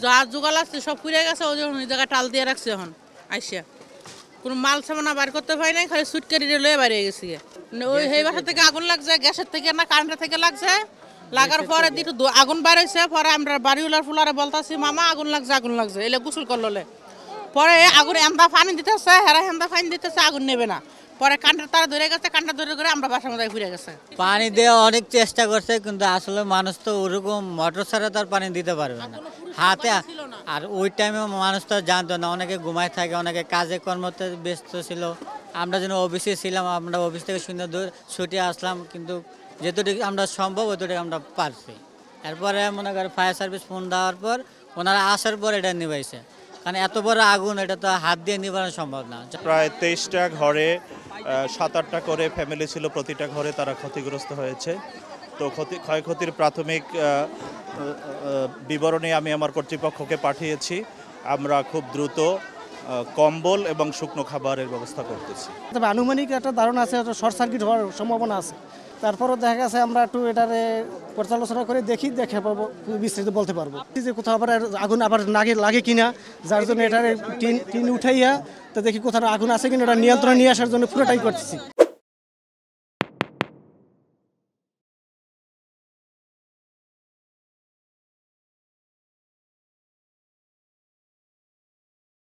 যা জোগাল আছে সব পুড়ে গেছে, ওই জায়গায় টাল দিয়ে রাখছে। এখন আইসা কোনো মাল সামানা বার করতে পারি নাই, খালি সুটকেরি লয়ে বাইরে গেছি। ওই সেই বাসা থেকে আগুন লাগছে, গ্যাসের থেকে না কারেন্টের থেকে লাগছে। লাগার পরে দিকে আগুন বার হয়েছে। পরে আমরা বাড়িওয়ালার ফুলারে বলতেছি, মামা আগুন লাগছে, এলে গোসল করলে। পরে আগুন এন্দা পানি দিতেছে, হেরা হেন্দা পানি দিতেছে, আগুন নেবে না। পরে কান্টার তারা ধরে গেছে, কান্টা ধরে করে আমরা বাসার মধ্যে ফিরে গেছে। পানি দেওয়া অনেক চেষ্টা করছে, কিন্তু আসলে মানুষ তো ওরকম মোটর ছাড়া তার পানি দিতে পারবে না হাতে। আর ওই টাইমে মানুষ তো জানতো না, অনেকে ঘুমায় থাকে, অনেকে কাজে কর্মতে ব্যস্ত ছিল। আমরা যেন অফিসে ছিলাম, আমরা অফিস থেকে সুন্দর ছুটে আসলাম, কিন্তু যেটুকু আমরা সম্ভব ওইটুকু আমরা পারছি। এরপরে মনে করেন ফায়ার সার্ভিস ফোন দেওয়ার পর ওনারা আসার পর এটা নিভাইছে, কারণ এত বড় আগুন এটা তো হাত দিয়ে নিভানো সম্ভব না। প্রায় 23টা ঘরে 7-8টা করে ফ্যামিলি ছিল, প্রতিটা ঘরে তারা ক্ষতিগ্রস্ত হয়েছে। তো ক্ষয়ক্ষতির প্রাথমিক বিবরণী আমি আমার কর্তৃপক্ষকে পাঠিয়েছি। আমরা খুব দ্রুত কম্বল এবং শুকনো খাবারের ব্যবস্থা করতেছি। তবে আনুমানিক একটা ধারণা আছে, শর্ট সার্কিট হওয়ার সম্ভাবনা আছে। তারপরও দেখা গেছে আমরা একটু এটারে পর্যালোচনা করে দেখে পাবো, বিস্তারিত বলতে পারবো যে কোথাও আবার আগুন আবার লাগে কিনা, যার জন্য এটারে টিন উঠাইয়া তো দেখি কোথাও আগুন আছে কিনা, এটা নিয়ন্ত্রণে নিয়ে আসার জন্য পুরোটাই করতেছি।